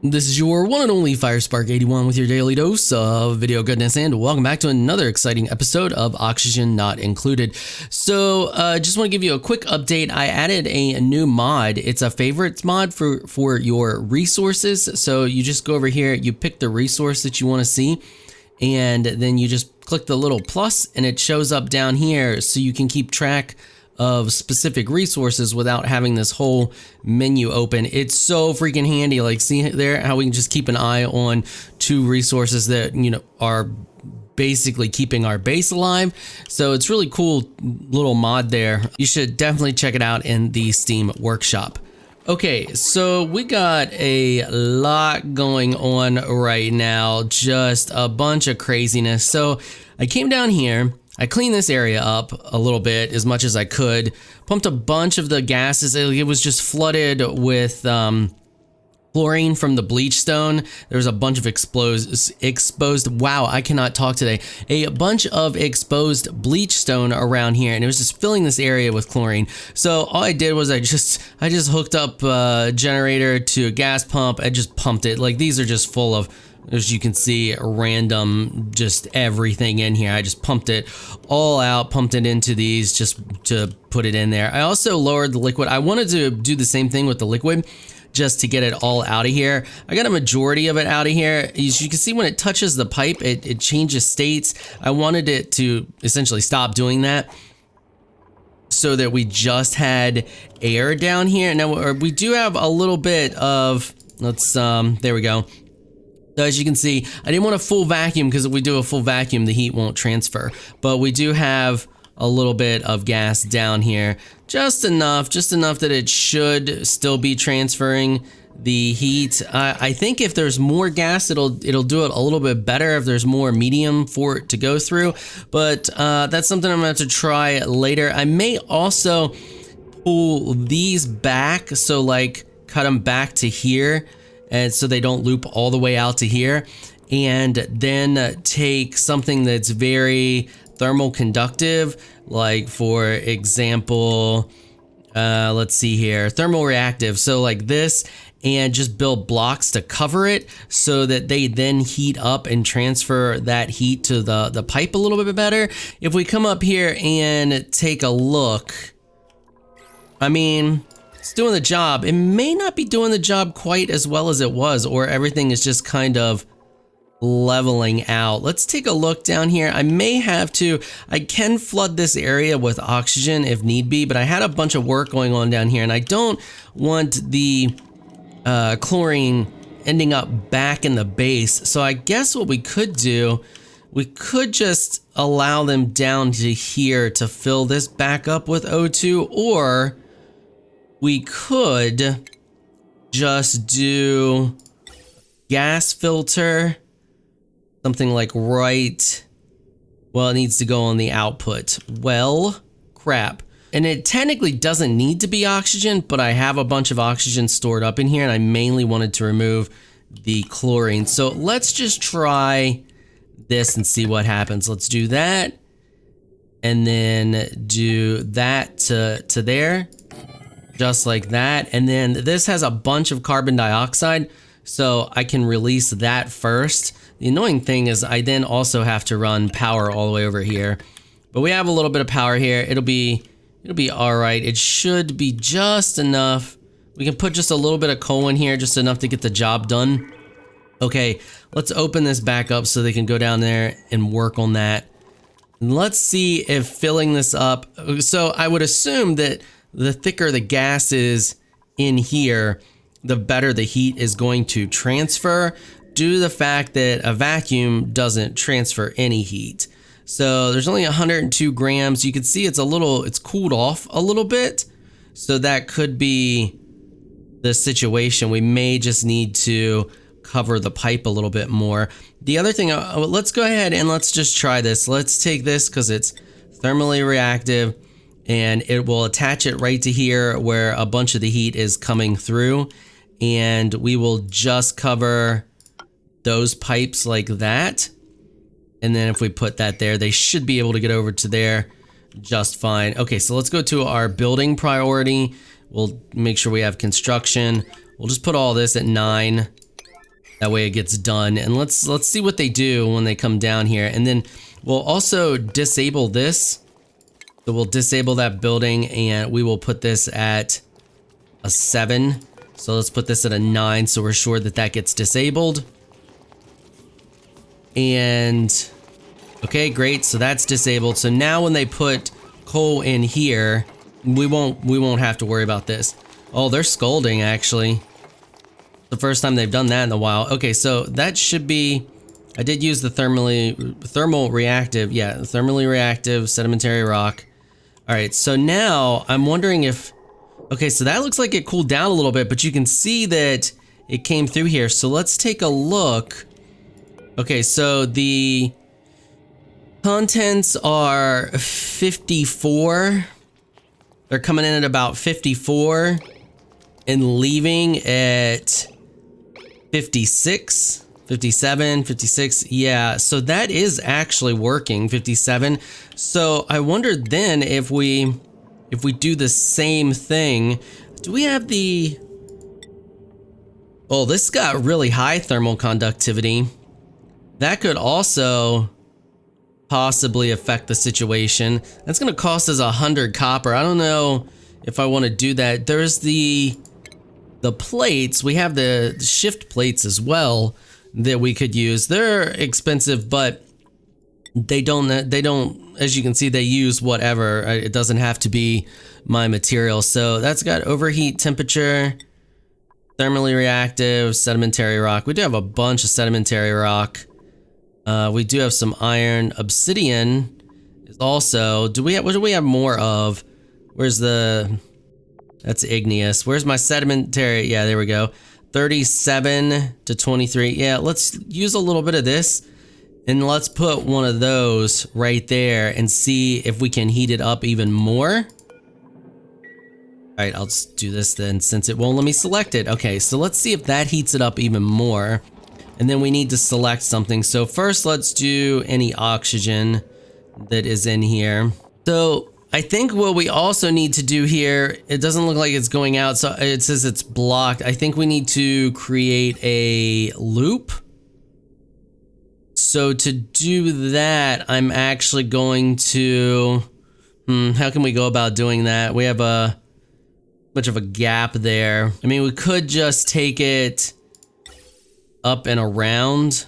This is your one and only FireSpark81 with your daily dose of video goodness, and welcome back to another exciting episode of Oxygen Not Included. So, just want to give you a quick update. I added a new mod. It's a favorites mod for your resources. So you just go over here, you pick the resource that you want to see, and then you just click the little plus, and it shows up down here so you can keep track of specific resources without having this whole menu open. It's so freaking handy. Like, see there how we can just keep an eye on two resources that, you know, are basically keeping our base alive. So it's really cool little mod there. You should definitely check it out in the Steam workshop. Okay, so we got a lot going on right now, just a bunch of craziness. So I came down here, I cleaned this area up a little bit as much as I could, pumped a bunch of the gases. It was just flooded with chlorine from the bleach stone. There was a bunch of exposed, wow, I cannot talk today. A bunch of exposed bleach stone around here, and it was just filling this area with chlorine. So all I did was I just hooked up a generator to a gas pump. I just pumped it. Like, these are just full of, as you can see, random, just everything in here. I just pumped it all out, pumped it into these just to put it in there. I also lowered the liquid. I wanted to do the same thing with the liquid just to get it all out of here. I got a majority of it out of here. As you can see, when it touches the pipe, it changes states. I wanted it to essentially stop doing that so that we just had air down here. Now, we do have a little bit of, there we go. So as you can see, I didn't want a full vacuum because if we do a full vacuum, the heat won't transfer. But we do have a little bit of gas down here, just enough that it should still be transferring the heat. I think if there's more gas, it'll do it a little bit better if there's more medium for it to go through. But that's something I'm gonna have to try later. I may also pull these back, so like cut them back to here, and so they don't loop all the way out to here, and then take something that's very thermal conductive, like for example, let's see here, thermal reactive, so like this, and just build blocks to cover it so that they then heat up and transfer that heat to the pipe a little bit better. If we come up here and take a look, I mean, it's doing the job. It may not be doing the job quite as well as it was, or everything is just kind of leveling out. Let's take a look down here. I can flood this area with oxygen if need be, but I had a bunch of work going on down here, and I don't want the chlorine ending up back in the base. So I guess what we could do, we could just allow them down to here to fill this back up with O2, or we could just do gas filter, something like right, well, it needs to go on the output. Well, crap. And it technically doesn't need to be oxygen, but I have a bunch of oxygen stored up in here, and I mainly wanted to remove the chlorine. So let's just try this and see what happens. Let's do that, and then do that to there. Just like that. And then this has a bunch of carbon dioxide, so I can release that first. The annoying thing is I then also have to run power all the way over here, but we have a little bit of power here. It'll be all right. It should be just enough. We can put just a little bit of coal in here, just enough to get the job done. Okay, let's open this back up so they can go down there and work on that. And let's see if filling this up, so I would assume that the thicker the gas is in here, the better the heat is going to transfer, due to the fact that a vacuum doesn't transfer any heat. So there's only 102 grams. You can see it's cooled off a little bit. So that could be the situation. We may just need to cover the pipe a little bit more. The other thing, let's go ahead and let's just try this. Let's take this because it's thermally reactive, and it will attach it right to here where a bunch of the heat is coming through, and we will just cover those pipes like that. And then if we put that there, they should be able to get over to there just fine. Okay, so let's go to our building priority. We'll make sure we have construction. We'll just put all this at 9. That way it gets done. And let's see what they do when they come down here. And then we'll also disable this. So we'll disable that building and we will put this at a 7. So let's put this at a 9 so we're sure that that gets disabled. And okay, great. So that's disabled. So now when they put coal in here, we won't have to worry about this. Oh, they're scolding actually. The first time they've done that in a while. Okay, so that should be, I did use the thermally reactive sedimentary rock. All right, so now I'm wondering if, okay, so that looks like it cooled down a little bit, but you can see that it came through here. So let's take a look. Okay, so the contents are 54. They're coming in at about 54 and leaving at 56, 57, 56. Yeah, so that is actually working, 57. So I wondered then if we do the same thing, do we have the, oh, this got really high thermal conductivity. That could also possibly affect the situation. That's gonna cost us 100 copper. I don't know if I want to do that. There's the plates. We have the shift plates as well that we could use. They're expensive, but they don't, as you can see, they use whatever. It doesn't have to be my material. So that's got overheat temperature, thermally reactive, sedimentary rock. We do have a bunch of sedimentary rock. We do have some iron. Obsidian is also, what do we have more of? Where's the, that's igneous. Where's my sedimentary? Yeah, there we go. 37 to 23. Yeah, let's use a little bit of this and let's put one of those right there and see if we can heat it up even more. All right, I'll just do this then since it won't let me select it. Okay, so let's see if that heats it up even more. And then we need to select something. So first let's do any oxygen that is in here. So I think what we also need to do here, it doesn't look like it's going out, so it says it's blocked. I think we need to create a loop. So to do that, I'm actually going to, how can we go about doing that? We have a much of a gap there. I mean, we could just take it up and around.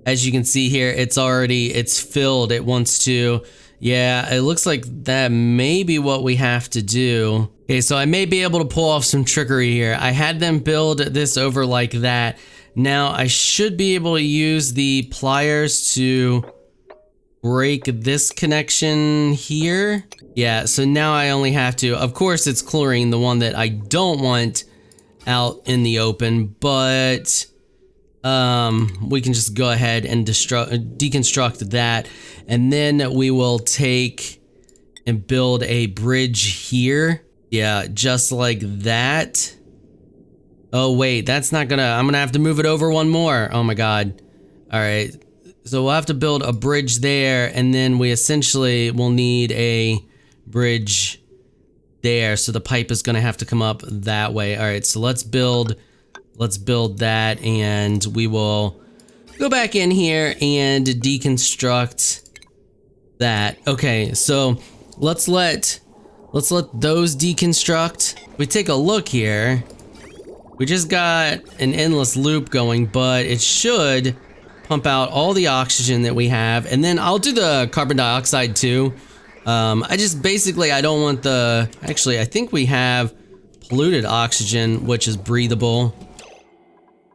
As you can see here, it's filled. It wants to, yeah, it looks like that may be what we have to do. Okay, so I may be able to pull off some trickery here. I had them build this over like that. Now I should be able to use the pliers to break this connection here. Yeah, so now I only have to, of course it's chlorine, the one that I don't want out in the open, but we can just go ahead and deconstruct that, and then we will take and build a bridge here. Yeah, just like that. Oh wait, that's not gonna, I'm gonna have to move it over one more. Oh my god. All right, so we'll have to build a bridge there, and then we essentially will need a bridge there, so the pipe is gonna have to come up that way. All right, so let's build that, and we will go back in here and deconstruct that. Okay, so let's let those deconstruct. We take a look here. We just got an endless loop going, but it should pump out all the oxygen that we have, and then I'll do the carbon dioxide too. I just basically, I don't want the, actually I think we have polluted oxygen, which is breathable.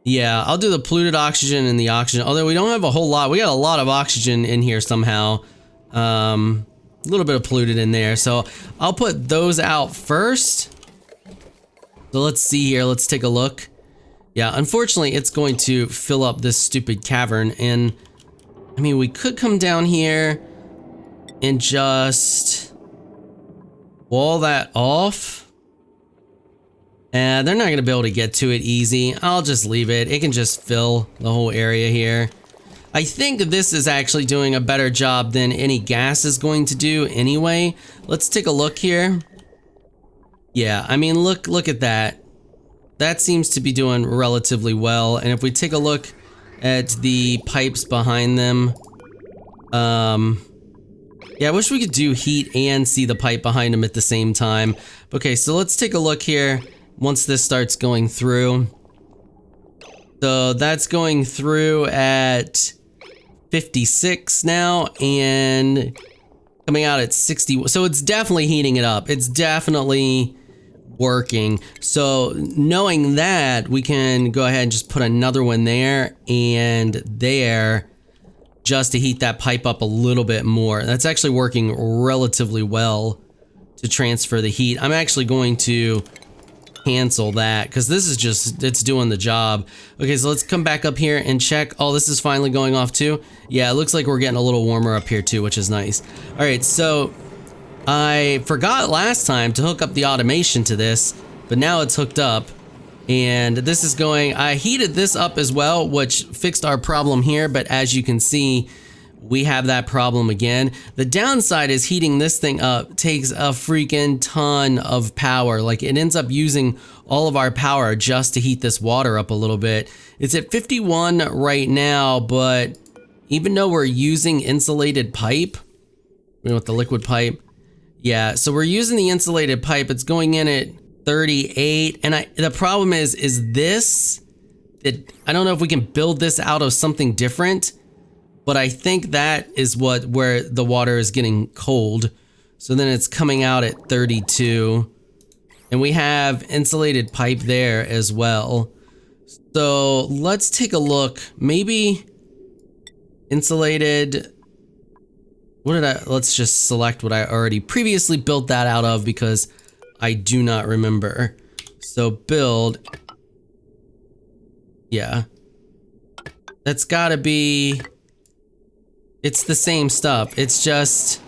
Yeah, I'll do the polluted oxygen and the oxygen, although we don't have a whole lot. We got a lot of oxygen in here somehow. A little bit of polluted in there, so I'll put those out first. So let's see here, let's take a look. Yeah, unfortunately it's going to fill up this stupid cavern, and I mean, we could come down here and just wall that off. And they're not gonna be able to get to it easy. I'll just leave it. It can just fill the whole area here. I think this is actually doing a better job than any gas is going to do anyway. Let's take a look here. Yeah, I mean, look at that. that seems to be doing relatively well. And if we take a look at the pipes behind them, yeah, I wish we could do heat and see the pipe behind them at the same time. Okay, so let's take a look here once this starts going through. So that's going through at 56 now and coming out at 60. So it's definitely heating it up. It's definitely working. So knowing that, we can go ahead and just put another one there and there, just to heat that pipe up a little bit more. That's actually working relatively well to transfer the heat. I'm actually going to cancel that because this is just, it's doing the job. Okay, so let's come back up here and check. Oh, this is finally going off too. Yeah, it looks like we're getting a little warmer up here too, which is nice. All right, so I forgot last time to hook up the automation to this, but now it's hooked up. And this is going, I heated this up as well, which fixed our problem here. But as you can see, we have that problem again. The downside is heating this thing up takes a freaking ton of power. Like it ends up using all of our power just to heat this water up a little bit. It's at 51 right now, but even though we're using insulated pipe, you know, with the liquid pipe, yeah, so we're using the insulated pipe. It's going in at 38, and the problem is this, I don't know if we can build this out of something different, but I think that is where the water is getting cold. So then it's coming out at 32, and we have insulated pipe there as well. So let's take a look. Maybe insulated. Let's just select what I already previously built that out of because I do not remember. So build. Yeah. That's gotta be, it's the same stuff. It's just,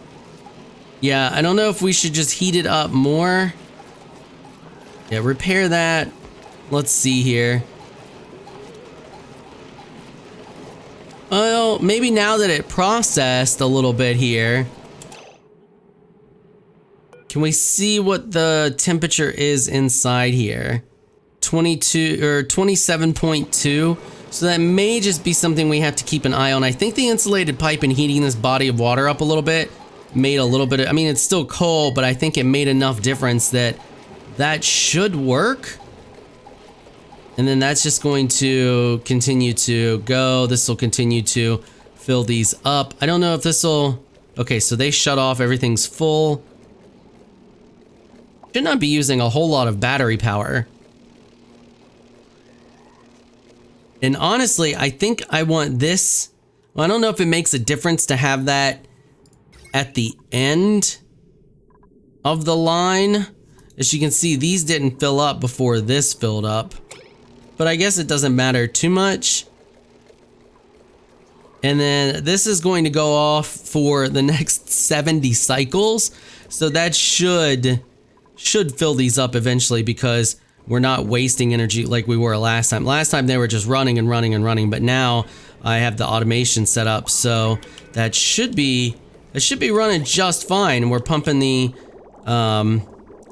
yeah, I don't know if we should just heat it up more. Yeah, repair that. Let's see here. Well, maybe now that it processed a little bit here, can we see what the temperature is inside here? 22 or 27.2. So that may just be something we have to keep an eye on. I think the insulated pipe and heating this body of water up a little bit made a little bit of, I mean, it's still cold, but I think it made enough difference that should work. And then that's just going to continue to go. This will continue to fill these up. I don't know if this will, okay, so they shut off, everything's full. Should not be using a whole lot of battery power. And honestly, I think I want this. Well, I don't know if it makes a difference to have that at the end of the line. As you can see, these didn't fill up before this filled up. But I guess it doesn't matter too much. And then this is going to go off for the next 70 cycles. So that should fill these up eventually because we're not wasting energy like we were last time. Last time they were just running and running and running, but now I have the automation set up. So that should be running just fine. We're pumping the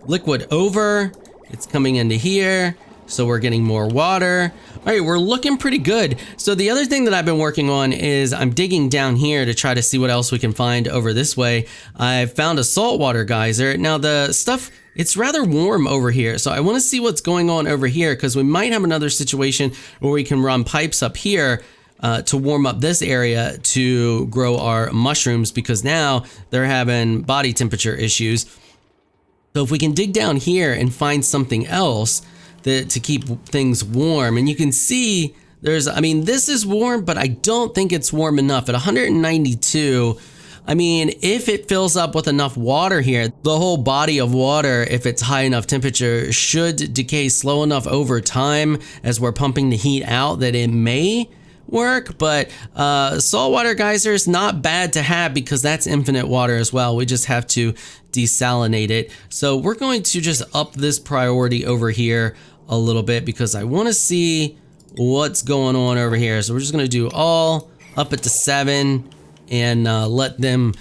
liquid over. It's coming into here. So we're getting more water. All right, we're looking pretty good. So the other thing that I've been working on is I'm digging down here to try to see what else we can find over this way. I've found a saltwater geyser. Now the stuff, it's rather warm over here. So I want to see what's going on over here because we might have another situation where we can run pipes up here to warm up this area to grow our mushrooms because now they're having body temperature issues. So if we can dig down here and find something else to keep things warm, and you can see there's, I mean, this is warm, but I don't think it's warm enough at 192. I mean, if it fills up with enough water here, the whole body of water, if it's high enough temperature, should decay slow enough over time as we're pumping the heat out that it may work. But saltwater geyser is not bad to have because that's infinite water as well. We just have to desalinate it. So we're going to just up this priority over here a little bit because I want to see what's going on over here. So we're just going to do all up it to 7 and let them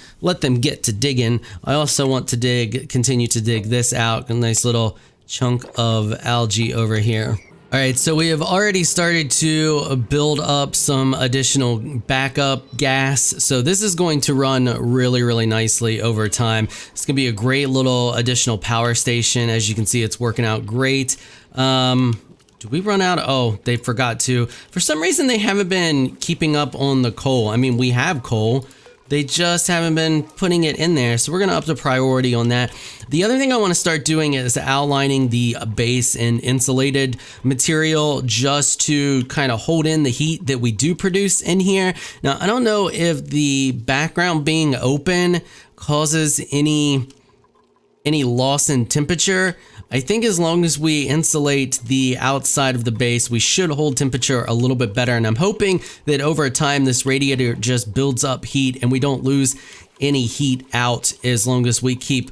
get to digging. I also want to continue to dig this out, a nice little chunk of algae over here. All right, so we have already started to build up some additional backup gas. So this is going to run really, really nicely over time. It's gonna be a great little additional power station. As you can see, it's working out great. Did we run out? Oh, they forgot to. For some reason, they haven't been keeping up on the coal. I mean, we have coal. They just haven't been putting it in there. So we're gonna up the priority on that. The other thing I wanna start doing is outlining the base in insulated material just to kind of hold in the heat that we do produce in here. Now, I don't know if the background being open causes any loss in temperature. I think as long as we insulate the outside of the base, we should hold temperature a little bit better. And I'm hoping that over time, this radiator just builds up heat and we don't lose any heat out as long as we keep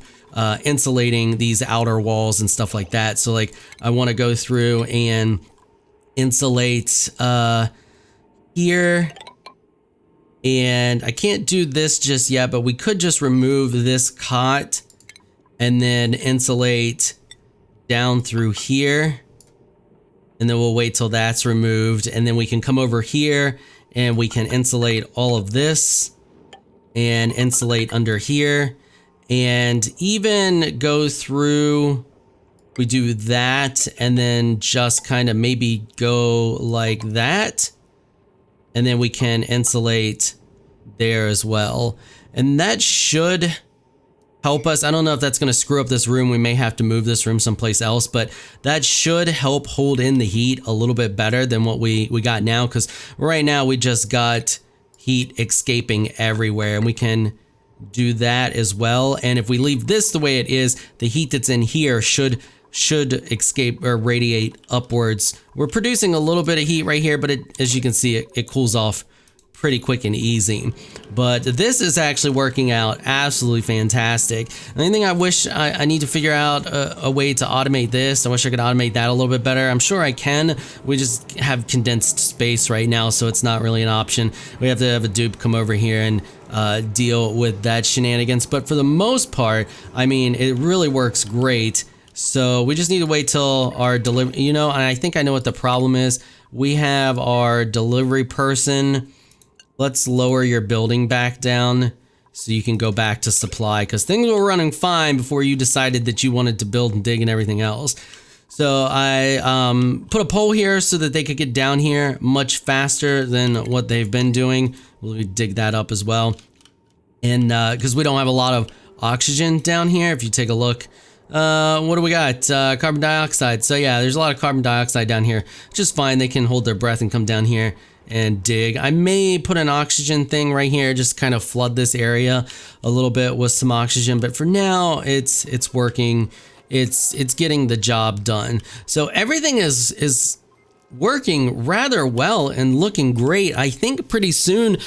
insulating these outer walls and stuff like that. So like I want to go through and insulate here. And I can't do this just yet, but we could just remove this cot and then insulate down through here, and then we'll wait till that's removed, and then we can come over here and we can insulate all of this and insulate under here, and even go through, we do that and then just kind of maybe go like that, and then we can insulate there as well, and that should help us. I don't know if that's going to screw up this room. We may have to move this room someplace else, but that should help hold in the heat a little bit better than what we got now, because right now we just got heat escaping everywhere, and we can do that as well. And if we leave this the way it is, the heat that's in here should escape or radiate upwards. We're producing a little bit of heat right here, but as you can see, it cools off pretty quick and easy. But this is actually working out absolutely fantastic. The only thing I wish I need to figure out a way to automate this. I wish I could automate that a little bit better. I'm sure I can. We just have condensed space right now, so it's not really an option. We have to have a dupe come over here and deal with that shenanigans. But for the most part, I mean, it really works great. So we just need to wait till our delivery, and I think I know what the problem is. We have our delivery person. Let's lower your building back down so you can go back to supply, because things were running fine before you decided that you wanted to build and dig and everything else. So I put a pole here so that they could get down here much faster than what they've been doing. We'll dig that up as well. And because we don't have a lot of oxygen down here, if you take a look, what do we got? Carbon dioxide. So yeah, there's a lot of carbon dioxide down here, which is fine. They can hold their breath and come down here and dig. I may put an oxygen thing right here, just kind of flood this area a little bit with some oxygen, but for now it's working. It's getting the job done. So everything is working rather well and looking great. I think pretty soon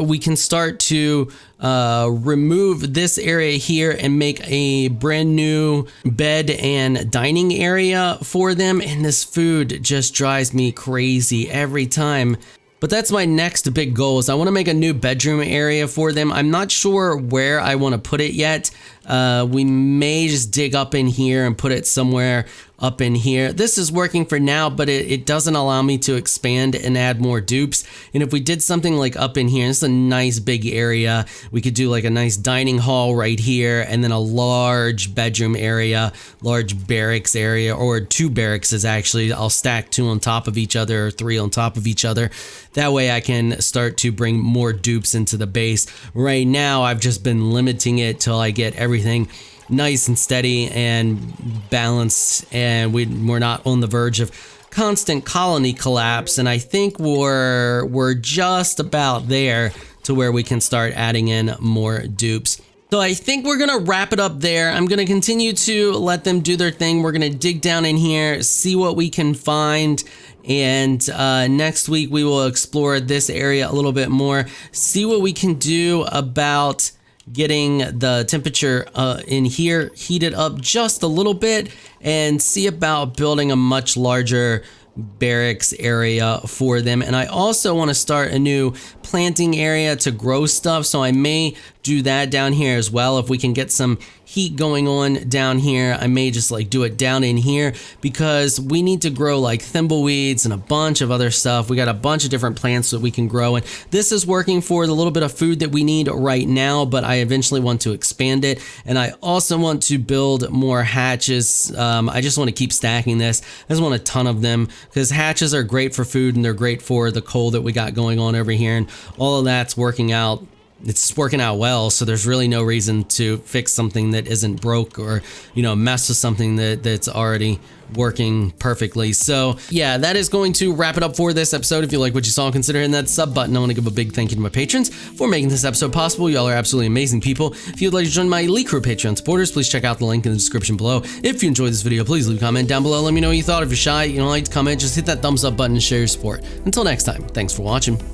we can start to remove this area here and make a brand new bed and dining area for them. And this food just drives me crazy every time. But that's my next big goal, is I want to make a new bedroom area for them. I'm not sure where I want to put it yet. We may just dig up in here and put it somewhere up in here. This is working for now, but it doesn't allow me to expand and add more dupes. And if we did something like up in here, this is a nice big area. We could do like a nice dining hall right here, and then a large bedroom area, large barracks area, or 2 barracks actually. I'll stack 2 on top of each other or 3 on top of each other. That way I can start to bring more dupes into the base. Right now, I've just been limiting it till I get everything nice and steady and balanced, and we're not on the verge of constant colony collapse. And I think we're just about there to where we can start adding in more dupes. So I think we're gonna wrap it up there. I'm gonna continue to let them do their thing. We're gonna dig down in here, see what we can find, and next week we will explore this area a little bit more, see what we can do about getting the temperature in here heated up just a little bit, and see about building a much larger barracks area for them. And I also want to start a new planting area to grow stuff, so I may do that down here as well. If we can get some heat going on down here, I may just like do it down in here, because we need to grow like thimbleweeds and a bunch of other stuff. We got a bunch of different plants that we can grow, and this is working for the little bit of food that we need right now, but I eventually want to expand it. And I also want to build more hatches. I just want to keep stacking this. I just want a ton of them, because hatches are great for food and they're great for the coal that we got going on over here, and all of that's working out. It's working out well, so there's really no reason to fix something that isn't broke, or, you know, mess with something that's already working perfectly. So yeah, that is going to wrap it up for this episode. If you like what you saw, consider hitting that sub button. I want to give a big thank you to my patrons for making this episode possible. Y'all are absolutely amazing people. If you'd like to join my Elite Crew Patreon supporters, please check out the link in the description below. If you enjoyed this video, please leave a comment down below. Let me know what you thought. If you're shy, you don't like to comment, just hit that thumbs up button and share your support. Until next time, thanks for watching.